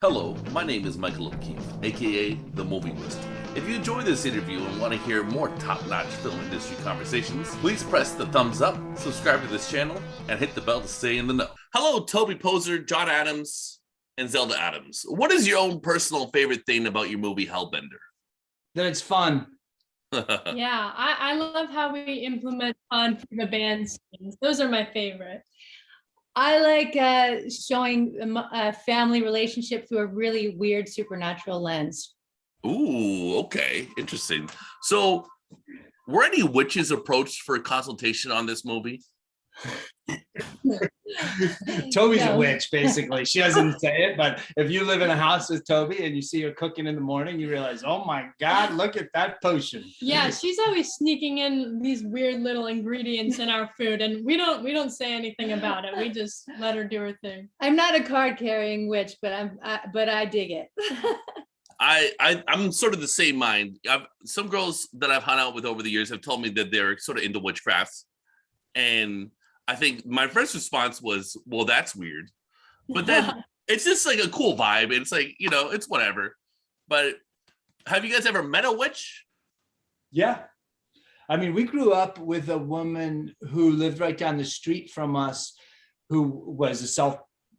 Hello, my name is Michael O'Keefe, aka The Movie Wizard. If you enjoy this interview and want to hear more top-notch film industry conversations, please press the thumbs up, subscribe to this channel, and hit the bell to stay in the know. Hello, Toby Poser, John Adams, and Zelda Adams. What is your own personal favorite thing about your movie Hellbender? That it's fun. Yeah, I love how we implement fun for the band scenes. Those are my favorite. I like showing a family relationship through a really weird supernatural lens. Ooh, okay, interesting. So, were any witches approached for a consultation on this movie? Toby's a witch, basically. She doesn't say it, but if you live in a house with Toby and you see her cooking in the morning, you realize, oh my God, look at that potion. Yeah, she's always sneaking in these weird little ingredients in our food, and we don't say anything about it. We just let her do her thing. I'm not a card-carrying witch, but I dig it. I'm sort of the same mind. Some girls that I've hung out with over the years have told me that they're sort of into witchcraft, and I think my first response was, well, that's weird. But then it's just like a cool vibe. It's like, you know, it's whatever. But have you guys ever met a witch? Yeah. I mean, we grew up with a woman who lived right down the street from us, who was a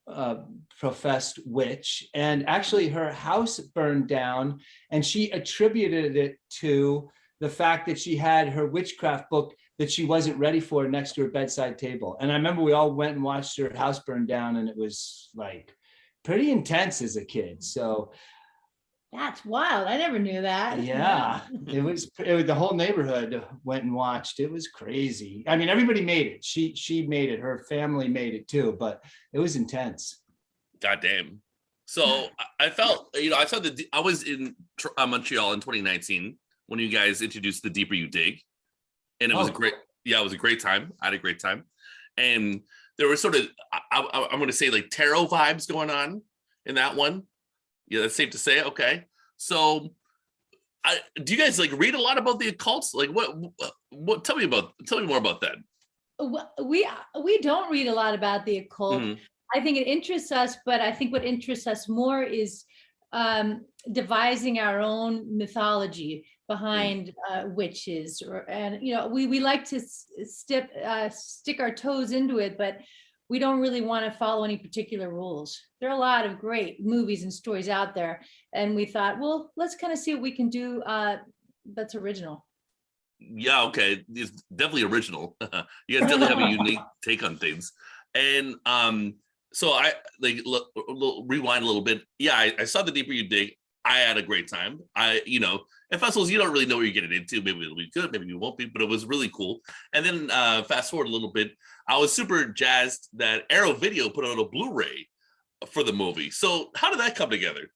self-professed witch. And actually her house burned down, and she attributed it to the fact that she had her witchcraft book that she wasn't ready for next to her bedside table. And I remember we all went and watched her house burn down, and it was like pretty intense as a kid. So That's wild. I never knew that. yeah, it was the whole neighborhood went and watched. It was crazy. I mean, everybody made it. She made it. Her family made it too, but it was intense. God damn. So I felt, I saw I was in Montreal in 2019 when you guys introduced The Deeper You Dig. And it was it was a great time. I had a great time. And there was sort of, I'm going to say like tarot vibes going on in that one. Yeah, that's safe to say. Okay. So do you guys like read a lot about the occults? Like what, tell me more about that. We don't read a lot about the occult. Mhm. I think it interests us, but I think what interests us more is devising our own mythology behind witches, and we like to stick our toes into it, but we don't really want to follow any particular rules. There are a lot of great movies and stories out there, and we thought, well, let's kind of see what we can do that's original. Yeah, okay. It's definitely original. You guys definitely have a unique take on things. And so I like rewind a little bit. Yeah, I saw The Deeper You Dig. I had a great time. At festivals, you don't really know what you're getting into. Maybe it'll be good, maybe it won't be, but it was really cool. And then fast forward a little bit, I was super jazzed that Arrow Video put out a Blu-ray for the movie. So how did that come together?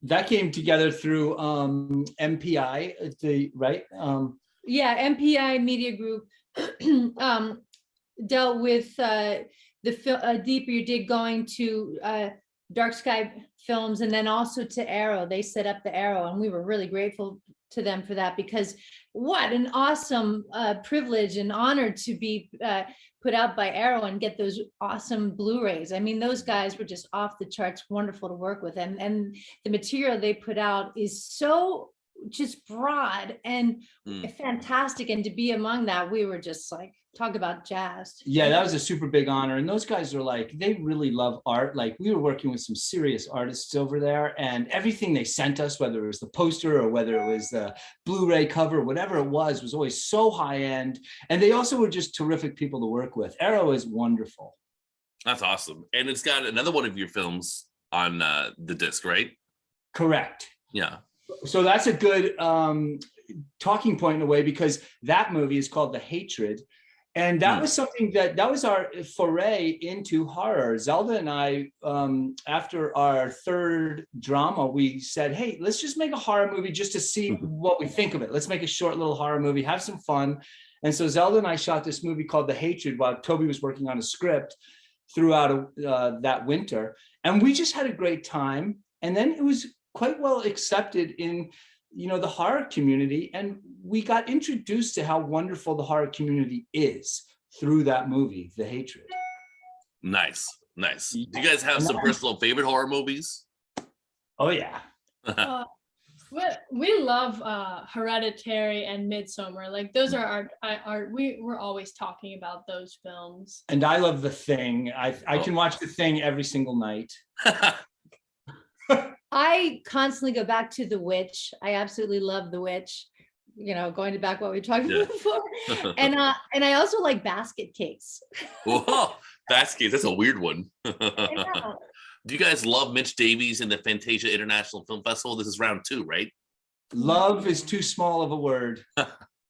That came together through MPI, right? Yeah, MPI Media Group dealt with the Deeper You Dig going to Dark Sky Films, and then also to Arrow. They set up the Arrow, and we were really grateful to them for that, because what an awesome privilege and honor to be put out by Arrow and get those awesome Blu-rays. I mean, those guys were just off the charts, wonderful to work with, and the material they put out is so just broad and fantastic, and to be among that, we were just like, talk about jazz. Yeah, that was a super big honor. And those guys are like, they really love art. Like, we were working with some serious artists over there, and everything they sent us, whether it was the poster or whether it was the Blu-ray cover, whatever it was always so high end. And they also were just terrific people to work with. Arrow is wonderful. That's awesome. And it's got another one of your films on the disc, right? Correct. Yeah. So that's a good talking point in a way, because that movie is called The Hatred. And that was something that was our foray into horror. Zelda and I, after our third drama, we said, hey, let's just make a horror movie just to see what we think of it. Let's make a short little horror movie, have some fun. And so Zelda and I shot this movie called The Hatred while Toby was working on a script throughout that winter. And we just had a great time. And then it was quite well accepted in the horror community, and we got introduced to how wonderful the horror community is through that movie, The Hatred. Nice. Do you guys have some personal favorite horror movies? Oh yeah. Uh, we love Hereditary and Midsommar. Like those are we're always talking about those films. And I love The Thing. I can watch The Thing every single night. I constantly go back to The Witch. I absolutely love The Witch. You know, going back what we were talking about before. And I also like basket case. Whoa, basket, that's a weird one. Yeah. Do you guys love Mitch Davies and the Fantasia International Film Festival? This is round 2, right? Love is too small of a word.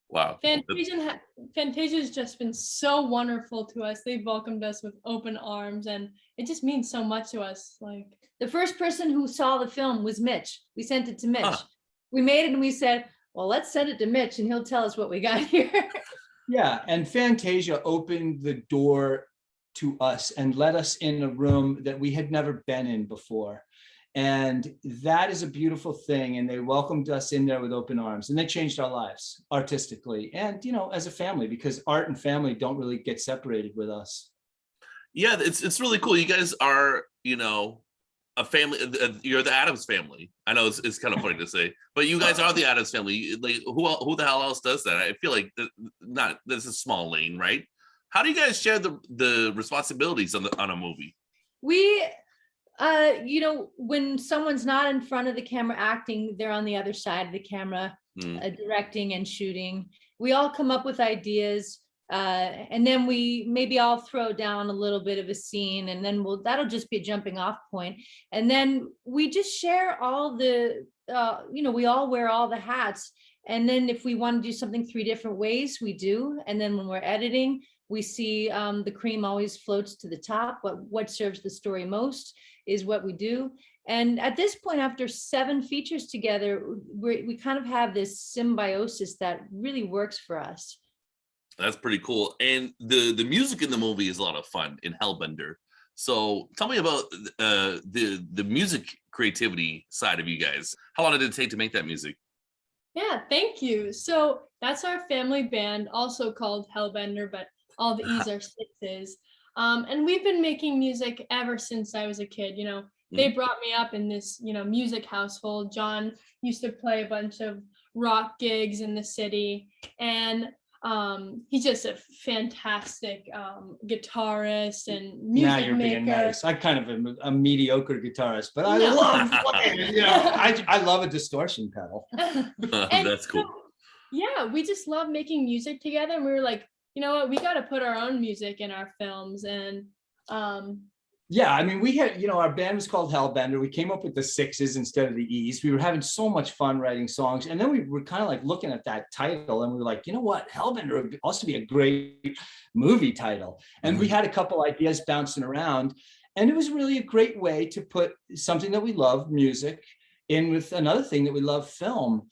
Wow. Fantasia's just been so wonderful to us. They've welcomed us with open arms, and it just means so much to us. Like The first person who saw the film was Mitch. We sent it to Mitch. We made it and we said, well, let's send it to Mitch and he'll tell us what we got here. Yeah, and Fantasia opened the door to us and let us in a room that we had never been in before. And that is a beautiful thing. And they welcomed us in there with open arms, and they changed our lives artistically and, you know, as a family, because art and family don't really get separated with us. Yeah, it's really cool. You guys are, you know, a family. You're the Adams family. I know it's kind of funny to say, but you guys are the Adams family. Like who the hell else does that? I feel like this is a small lane, right? How do you guys share the responsibilities on a movie? We, you know, when someone's not in front of the camera acting, they're on the other side of the camera, directing and shooting. We all come up with ideas, and then we maybe all throw down a little bit of a scene, and then that'll just be a jumping off point. And then we just share all the, you know, we all wear all the hats. And then if we want to do something 3 different ways, we do. And then when we're editing, we see the cream always floats to the top. What serves the story most is what we do. And at this point, after 7 features together, we kind of have this symbiosis that really works for us. That's pretty cool. And the music in the movie is a lot of fun in Hellbender. So tell me about the music creativity side of you guys. How long did it take to make that music? Yeah, thank you. So that's our family band, also called Hellbender, but all the E's are 6s. And we've been making music ever since I was a kid. You know, they brought me up in this, you know, music household. John used to play a bunch of rock gigs in the city, and he's just a fantastic guitarist and music Now you're maker. being nice. I kind of am a mediocre guitarist, but I love playing. You know, I love a distortion pedal. That's cool. Yeah, we just love making music together, and we were like, you know what, we got to put our own music in our films. And yeah, I mean, we had, you know, our band was called Hellbender. We came up with the 6s instead of the E's. We were having so much fun writing songs. And then we were kind of like looking at that title, and we were like, you know what, Hellbender would also be a great movie title. And we had a couple ideas bouncing around, and it was really a great way to put something that we love, music, in with another thing that we love, film.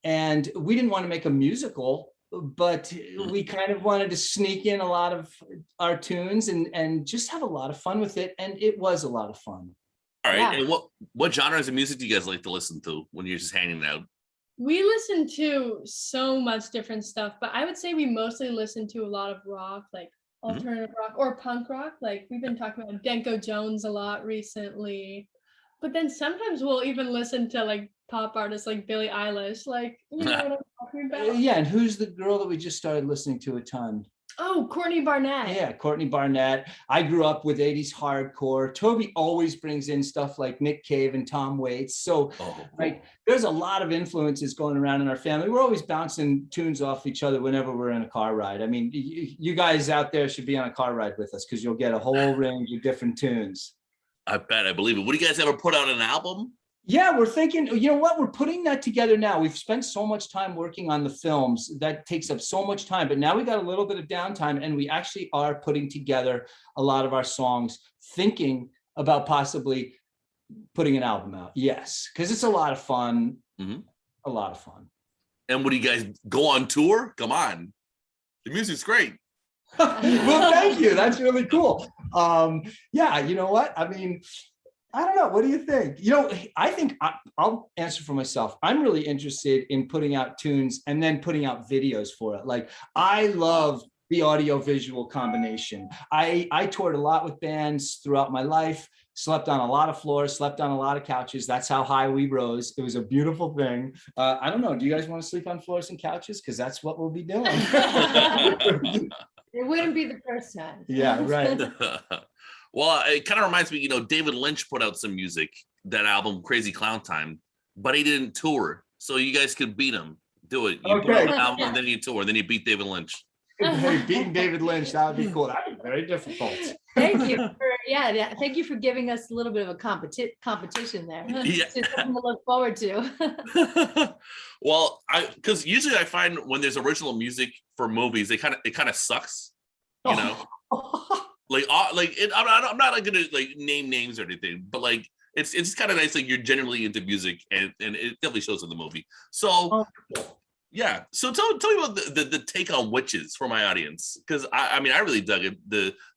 And we didn't want to make a musical, but we kind of wanted to sneak in a lot of our tunes and just have a lot of fun with it. And it was a lot of fun. All right. Yeah. And what genres of music do you guys like to listen to when you're just hanging out? we listen to so much different stuff, but I would say we mostly listen to a lot of rock, like alternative rock or punk rock. Like we've been talking about Denko Jones a lot recently, but then sometimes we'll even listen to like pop artists like Billie Eilish, like, you know what I'm talking about? Yeah, and who's the girl that we just started listening to a ton? Oh, Courtney Barnett. Yeah, Courtney Barnett. I grew up with 80s hardcore. Toby always brings in stuff like Nick Cave and Tom Waits. So like there's a lot of influences going around in our family. We're always bouncing tunes off each other whenever we're in a car ride. I mean, you guys out there should be on a car ride with us because you'll get a whole range of different tunes. I bet, I believe it. Would you guys ever put out an album? Yeah, we're thinking, you know what, we're putting that together now. We've spent so much time working on the films that takes up so much time, but now we got a little bit of downtime and we actually are putting together a lot of our songs, thinking about possibly putting an album out. Yes, because it's a lot of fun, a lot of fun. And would you guys go on tour? Come on, the music's great. Well, thank you. That's really cool. Yeah, you know what? I mean, I don't know. What do you think? You know, I think I'll answer for myself. I'm really interested in putting out tunes and then putting out videos for it. Like, I love the audio visual combination. I toured a lot with bands throughout my life. slept on a lot of floors, slept on a lot of couches. That's how high we rose. It was a beautiful thing. I don't know. Do you guys want to sleep on floors and couches? Because that's what we'll be doing. It wouldn't be the first time. Yeah, right. Well, it kind of reminds me, David Lynch put out some music, that album Crazy Clown Time, but he didn't tour. So you guys could beat him. Do it. You put out an album, and then you tour, then you beat David Lynch. Hey, beating David Lynch, that would be cool. That'd be very difficult. Thank you thank you for giving us a little bit of a competition there. Yeah. It's something to look forward to. Well, because usually I find when there's original music for movies, it kind of sucks, Like, I'm not like gonna like name names or anything, but like it's kind of nice. Like you're generally into music, and it definitely shows in the movie. So yeah. So tell me about the take on witches for my audience, because I mean I really dug it.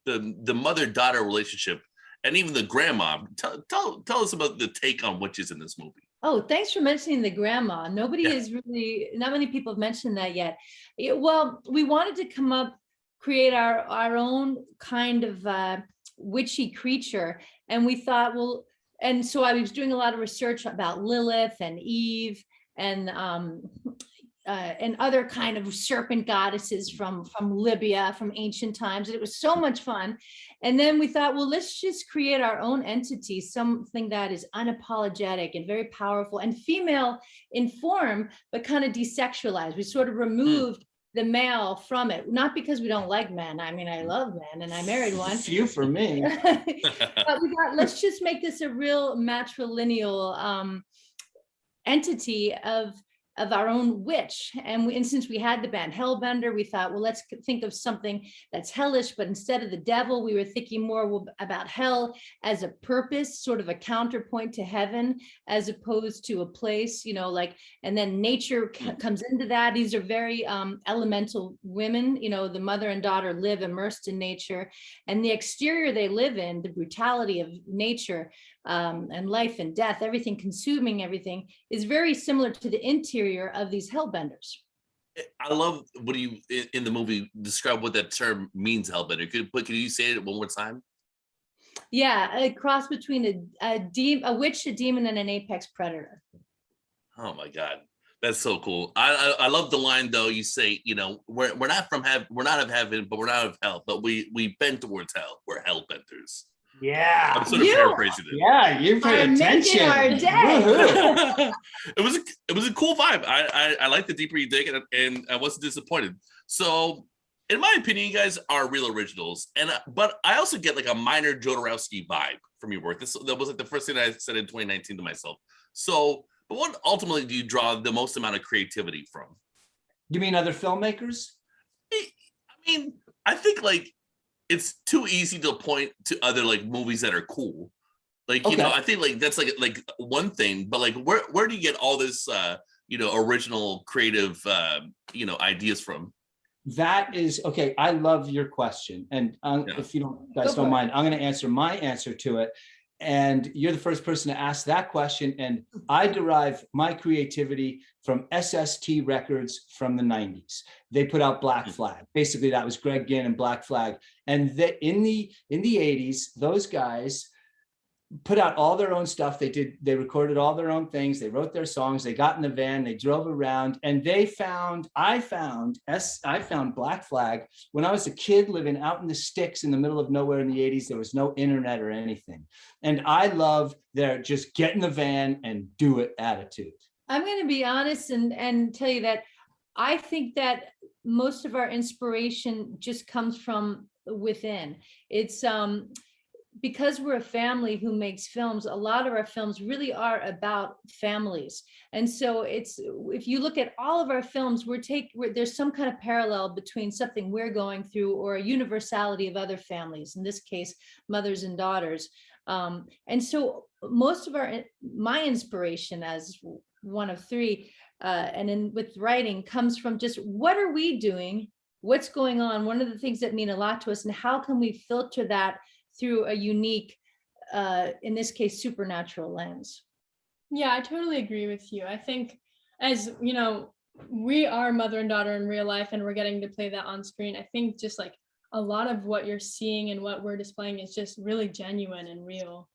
The mother-daughter relationship, and even the grandma. Tell us about the take on witches in this movie. Oh, thanks for mentioning the grandma. Not many people have mentioned that yet. Well, we wanted to create our own kind of witchy creature. And we thought, and so I was doing a lot of research about Lilith and Eve and other kind of serpent goddesses from Libya, from ancient times. And it was so much fun. And then we thought, let's just create our own entity, something that is unapologetic and very powerful and female in form, but kind of desexualized. We sort of removed the male from it, not because we don't like men. I mean, I love men and I married one. Few for me. But we thought, let's just make this a real matrilineal entity of our own witch. And since we had the band Hellbender, we thought, let's think of something that's hellish, but instead of the devil, we were thinking more about hell as a purpose, sort of a counterpoint to heaven, as opposed to a place, and then nature comes into that. These are very elemental women, the mother and daughter live immersed in nature, and the exterior they live in, the brutality of nature, and life and death, everything consuming everything, is very similar to the interior of these hellbenders. I love what you in the movie describe what that term means, hellbender. Could you say it one more time? Yeah, a cross between a witch, a demon, and an apex predator. Oh my God, that's so cool. I love the line though. You say, we're not from heaven, we're not of heaven, but we're not of hell, but we bend towards hell. We're hellbenders. Yeah, I'm sort of paraphrasing it. Yeah, you paid attention. Our day. It was a cool vibe. I like the deeper you dig, and I wasn't disappointed. So, in my opinion, you guys are real originals, but I also get like a minor Jodorowsky vibe from your work. That was like the first thing I said in 2019 to myself. So, but what ultimately do you draw the most amount of creativity from? You mean other filmmakers? I mean, I think like it's too easy to point to other like movies that are cool. Like, I think like that's like one thing, but like where do you get all this original creative ideas from? That is okay. I love your question. And if you guys don't mind, I'm going to answer my answer to it. And you're the first person to ask that question. And I derive my creativity from SST Records from the 90s. They put out Black Flag. Basically, that was Greg Ginn and Black Flag. And in the 80s, those guys put out all their own stuff. They recorded all their own things. They wrote their songs. They got in the van. They drove around, and I found Black Flag when I was a kid living out in the sticks in the middle of nowhere in the 80s. There was no internet or anything. And I love their just get in the van and do it attitude. I'm going to be honest and tell you that I think that most of our inspiration just comes from within. It's because we're a family who makes films, a lot of our films really are about families. And so if you look at all of our films, there's some kind of parallel between something we're going through or a universality of other families, in this case, mothers and daughters. And so most of my inspiration as one of three, with writing, comes from just what are we doing? What's going on? One of the things that mean a lot to us, and how can we filter that through a unique, in this case, supernatural lens. Yeah, I totally agree with you. I think, as you know, we are mother and daughter in real life, and we're getting to play that on screen. I think just like a lot of what you're seeing and what we're displaying is just really genuine and real.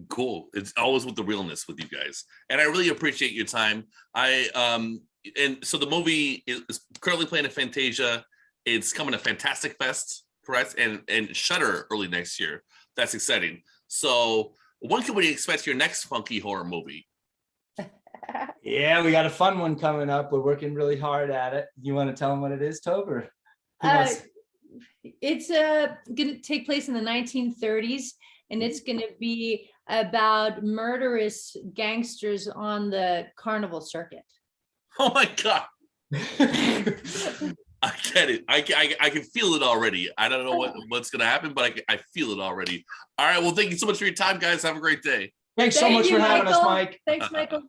Cool. It's always with the realness with you guys, and I really appreciate your time. And so the movie is currently playing at Fantasia. It's coming to Fantastic Fest, correct? And Shudder early next year. That's exciting. So when can we expect your next funky horror movie? Yeah, we got a fun one coming up. We're working really hard at it. You want to tell them what it is, Toby? Or who wants- It's going to take place in the 1930s, and it's going to be about murderous gangsters on the carnival circuit. Oh my God. I get it. I can feel it already. I don't know what's going to happen, but I feel it already. All right. Well, thank you so much for your time, guys. Have a great day. Thanks so much for having us, Mike. Thanks, Michael.